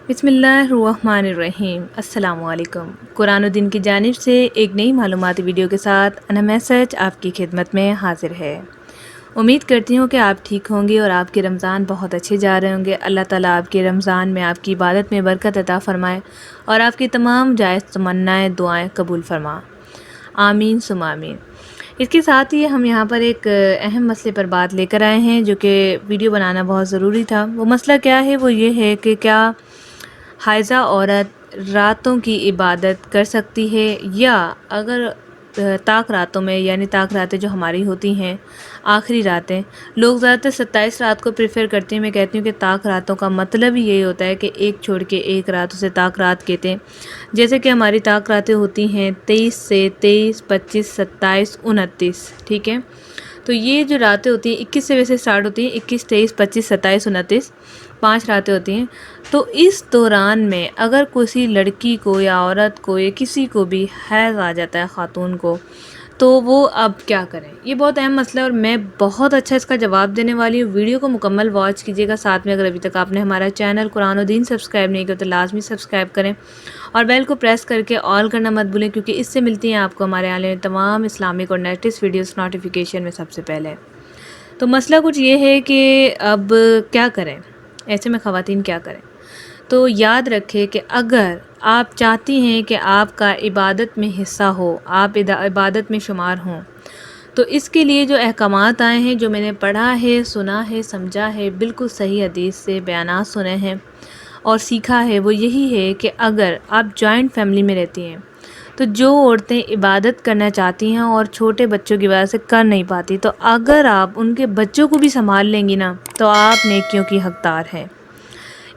بسم اللہ الرحمن الرحیم۔ السلام علیکم۔ قرآن و دین کی جانب سے ایک نئی معلوماتی ویڈیو کے ساتھ انا میسج آپ کی خدمت میں حاضر ہے۔ امید کرتی ہوں کہ آپ ٹھیک ہوں گے اور آپ کے رمضان بہت اچھے جا رہے ہوں گے۔ اللہ تعالیٰ آپ کے رمضان میں آپ کی عبادت میں برکت عطا فرمائے اور آپ کی تمام جائز تمنائیں دعائیں قبول فرما، آمین ثم آمین۔ اس کے ساتھ ہی ہم یہاں پر ایک اہم مسئلے پر بات لے کر آئے ہیں جو کہ ویڈیو بنانا بہت ضروری تھا۔ وہ مسئلہ کیا ہے؟ وہ یہ ہے کہ کیا حائضہ عورت راتوں کی عبادت کر سکتی ہے، یا اگر طاق راتوں میں، یعنی طاق راتیں جو ہماری ہوتی ہیں آخری راتیں، لوگ زیادہ تر 27 رات کو پریفر کرتے ہیں۔ میں کہتی ہوں کہ طاق راتوں کا مطلب ہی یہی ہوتا ہے کہ ایک چھوڑ کے ایک رات، اسے طاق رات کہتے ہیں۔ جیسے کہ ہماری طاق راتیں ہوتی ہیں 23 سے 23، 25، 27، 29، ٹھیک ہے؟ تو یہ جو راتیں ہوتی ہیں 21 سے ویسے سٹارٹ ہوتی ہیں، 21، 23، 25، 27، 29، 5 راتیں ہوتی ہیں۔ تو اس دوران میں اگر کسی لڑکی کو یا عورت کو یا کسی کو بھی حیض آ جاتا ہے، خاتون کو، تو وہ اب کیا کریں؟ یہ بہت اہم مسئلہ ہے اور میں بہت اچھا اس کا جواب دینے والی ہوں۔ ویڈیو کو مکمل واچ کیجیے گا۔ ساتھ میں اگر ابھی تک آپ نے ہمارا چینل قرآن و دین سبسکرائب نہیں کیا تو لازمی سبسکرائب کریں اور بیل کو پریس کر کے آل کرنا مت بھولیں، کیونکہ اس سے ملتی ہیں آپ کو ہمارے آنے والے تمام اسلامک اور لیٹسٹ ویڈیوز نوٹیفیکیشن میں سب سے پہلے۔ تو مسئلہ کچھ یہ ہے کہ اب کیا کریں، ایسے میں خواتین کیا کریں؟ تو یاد رکھیں کہ اگر آپ چاہتی ہیں کہ آپ کا عبادت میں حصہ ہو، آپ عبادت میں شمار ہوں، تو اس کے لیے جو احکامات آئے ہیں، جو میں نے پڑھا ہے، سنا ہے، سمجھا ہے، بالکل صحیح حدیث سے بیانات سنے ہیں اور سیکھا ہے، وہ یہی ہے کہ اگر آپ جوائنٹ فیملی میں رہتی ہیں تو جو عورتیں عبادت کرنا چاہتی ہیں اور چھوٹے بچوں کی وجہ سے کر نہیں پاتی، تو اگر آپ ان کے بچوں کو بھی سنبھال لیں گی نا تو آپ نیکیوں کی حقدار ہیں۔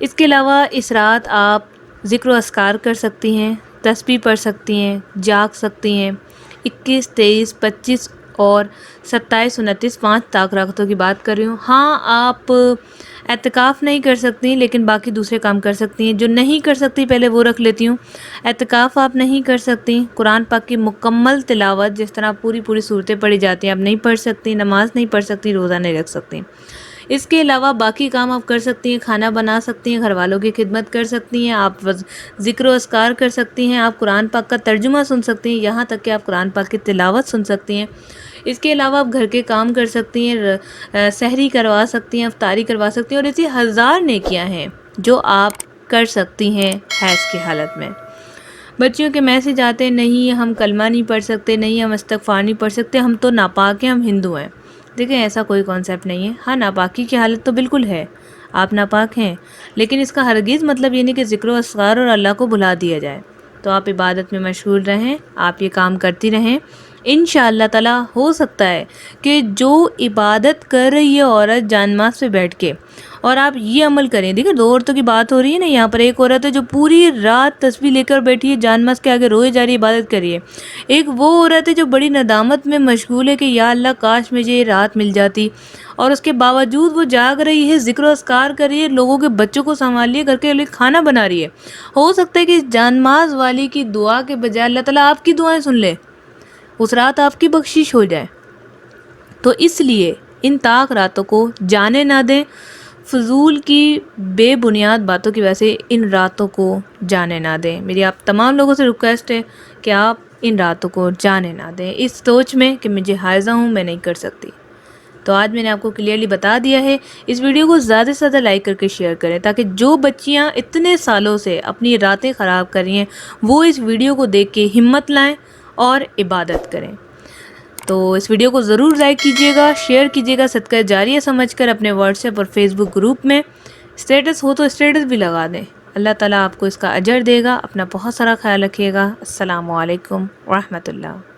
اس کے علاوہ اس رات آپ ذکر و اذکار کر سکتی ہیں، تسبیح پڑھ سکتی ہیں، جاگ سکتی ہیں۔ 21، 23، 25 اور 27، 29، 5 طاق راتوں کی بات کر رہی ہوں۔ ہاں، آپ اعتکاف نہیں کر سکتی لیکن باقی دوسرے کام کر سکتی ہیں۔ جو نہیں کر سکتی پہلے وہ رکھ لیتی ہوں۔ اعتکاف آپ نہیں کر سکتی، قرآن پاک کی مکمل تلاوت جس طرح پوری صورتیں پڑھی جاتی ہیں آپ نہیں پڑھ سکتی، نماز نہیں پڑھ سکتی، روزہ نہیں رکھ سکتی۔ اس کے علاوہ باقی کام آپ کر سکتی ہیں، کھانا بنا سکتی ہیں، گھر والوں کی خدمت کر سکتی ہیں، آپ ذکر و اذکار کر سکتی ہیں، آپ قرآن پاک کا ترجمہ سن سکتی ہیں، یہاں تک کہ آپ قرآن پاک کی تلاوت سن سکتی ہیں۔ اس کے علاوہ آپ گھر کے کام کر سکتی ہیں، سحری کروا سکتی ہیں، افطاری کروا سکتی ہیں، اور ایسی ہزار نیکیاں ہیں جو آپ کر سکتی ہیں حیض کی حالت میں۔ بچیوں کے میسج آتے ہیں، نہیں ہم کلمہ نہیں پڑھ سکتے، نہیں ہم استغفار نہیں پڑھ سکتے، ہم تو ناپاک ہیں، ہم ہندو ہیں۔ دیکھیں، ایسا کوئی کانسیپٹ نہیں ہے۔ ہاں، ناپاکی کی حالت تو بالکل ہے، آپ ناپاک ہیں، لیکن اس کا ہرگز مطلب یہ نہیں کہ ذکر و اذکار اور اللہ کو بھلا دیا جائے۔ تو آپ عبادت میں مشغول رہیں، آپ یہ کام کرتی رہیں۔ انشاءاللہ تعالیٰ ہو سکتا ہے کہ جو عبادت کر رہی ہے عورت جان ماز پہ بیٹھ کے، اور آپ یہ عمل کریں۔ دیکھیں، 2 عورتوں کی بات ہو رہی ہے نا یہاں پر۔ ایک عورت ہے جو پوری رات تسبیح لے کر بیٹھی ہے، جان ماز کے آگے روئے جا رہی ہے، عبادت کر رہی ہے۔ ایک وہ عورت ہے جو بڑی ندامت میں مشغول ہے کہ یا اللہ کاش مجھے یہ رات مل جاتی، اور اس کے باوجود وہ جاگ رہی ہے، ذکر و اذکار کر رہی ہے، لوگوں کے بچوں کو سنبھال رہی ہے، گھر کے لیے کھانا بنا رہی ہے۔ ہو سکتا ہے کہ جان ماز والی کی دعا کے بجائے اللہ تعالیٰ آپ کی دعائیں سن لے، اس رات آپ کی بخشش ہو جائے۔ تو اس لیے ان طاق راتوں کو جانے نہ دیں، فضول کی بے بنیاد باتوں کی وجہ سے ان راتوں کو جانے نہ دیں۔ میری آپ تمام لوگوں سے ریکویسٹ ہے کہ آپ ان راتوں کو جانے نہ دیں اس سوچ میں کہ مجھے حائضہ ہوں، میں نہیں کر سکتی۔ تو آج میں نے آپ کو کلیئرلی بتا دیا ہے۔ اس ویڈیو کو زیادہ سے زیادہ لائک کر کے شیئر کریں تاکہ جو بچیاں اتنے سالوں سے اپنی راتیں خراب کر رہی ہیں وہ اس ویڈیو کو دیکھ کے ہمت لائیں اور عبادت کریں۔ تو اس ویڈیو کو ضرور لائک کیجیے گا، شیئر کیجیے گا، صدقہ جاریہ سمجھ کر اپنے واٹس ایپ اور فیس بک گروپ میں۔ اسٹیٹس ہو تو اسٹیٹس بھی لگا دیں۔ اللہ تعالیٰ آپ کو اس کا اجر دے گا۔ اپنا بہت سارا خیال رکھیے گا۔ السلام علیکم ورحمۃ اللہ۔